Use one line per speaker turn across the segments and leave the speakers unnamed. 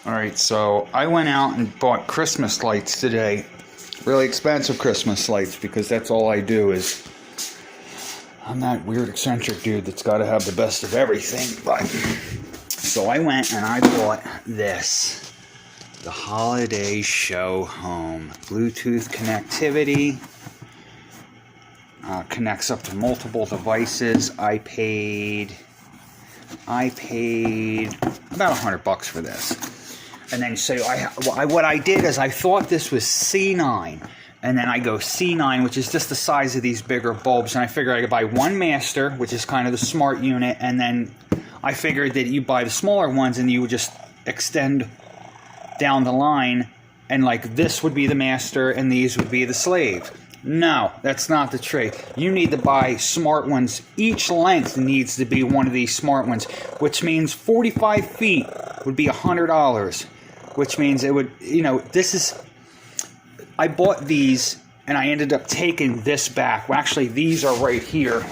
Alright, so I went out and bought Christmas lights today. Really expensive Christmas lights, because that's all I do is... I'm that weird eccentric dude that's got to have the best of everything. But so I went and I bought this. The Holiday ShowHome. Bluetooth connectivity. Connects up to multiple devices. I paid about $100 for this. And then so what I did is I thought this was C9. And then I go C9, which is just the size of these bigger bulbs. And I figured I could buy one master, which is kind of the smart unit. And then I figured that you buy the smaller ones and you would just extend down the line. And like this would be the master and these would be the slave. No, that's not the trick. You need to buy smart ones. Each length needs to be one of these smart ones, which means 45 feet would be $100. Which means it would, you know, this is... I bought these, and I ended up taking this back. Well, actually, these are right here.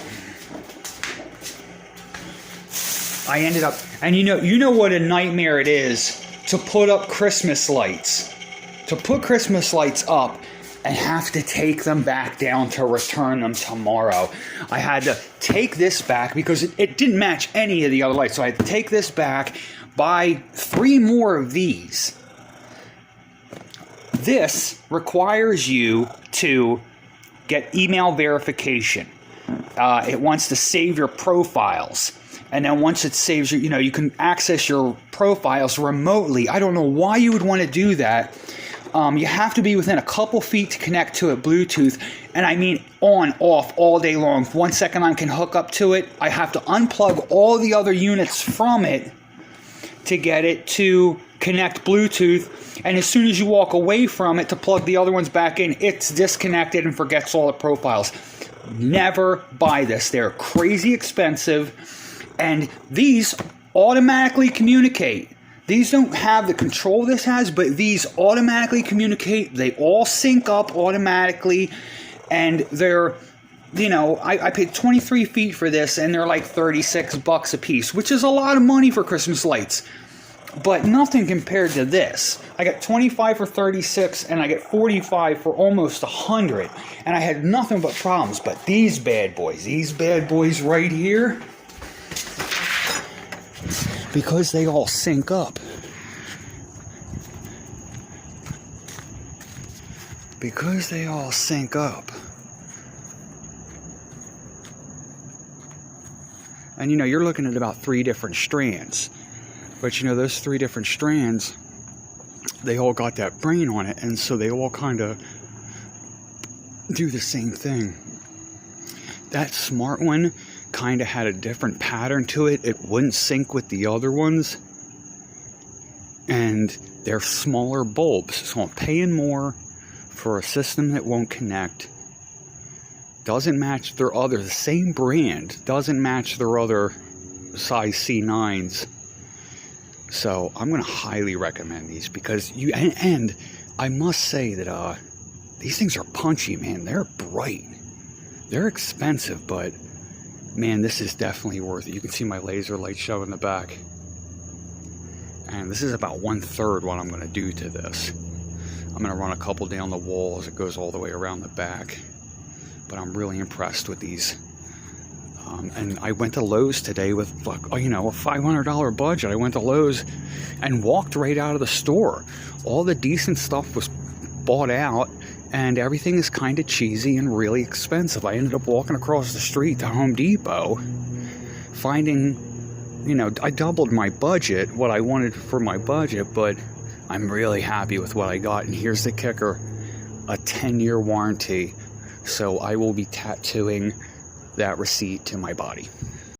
I ended up... And you know what a nightmare it is to put up Christmas lights. To put Christmas lights up and have to take them back down to return them tomorrow. I had to take this back because it didn't match any of the other lights. So I had to take this back, buy 3 more of these. This requires you to get email verification. It wants to save your profiles. And then once it saves you, you can access your profiles remotely. I don't know why you would want to do that. You have to be within a couple feet to connect to it Bluetooth. And I mean on, off, all day long. If 1 second I can hook up to it, I have to unplug all the other units from it to get it to connect Bluetooth. And as soon as you walk away from it to plug the other ones back in, it's disconnected and forgets all the profiles. Never buy this. They're crazy expensive. And these automatically communicate. These don't have the control this has, but these automatically communicate. They all sync up automatically. And they're, I paid 23 feet for this, and they're like $36 a piece, which is a lot of money for Christmas lights. But nothing compared to this. I got 25 for 36, and I get 45 for almost 100. And I had nothing but problems. But these bad boys right here, because they all sync up. Because they all sync up. And you're looking at about 3 different strands. But those 3 different strands, they all got that brain on it, and so they all kind of do the same thing. That smart one kind of had a different pattern to it. It wouldn't sync with the other ones. And they're smaller bulbs, so I'm paying more for a system that won't connect. Doesn't match their other, the same brand, doesn't match their other size C9s. So I'm going to highly recommend these because and I must say that these things are punchy, man. They're bright. They're expensive, but man, this is definitely worth it. You can see my laser light show in the back. And this is about 1/3 what I'm going to do to this. I'm going to run a couple down the wall as it goes all the way around the back. But I'm really impressed with these. And I went to Lowe's today with, a $500 budget. I went to Lowe's and walked right out of the store. All the decent stuff was bought out, and everything is kind of cheesy and really expensive. I ended up walking across the street to Home Depot, finding, I doubled my budget, what I wanted for my budget, but I'm really happy with what I got. And here's the kicker, a 10-year warranty. So I will be tattooing that receipt to my body.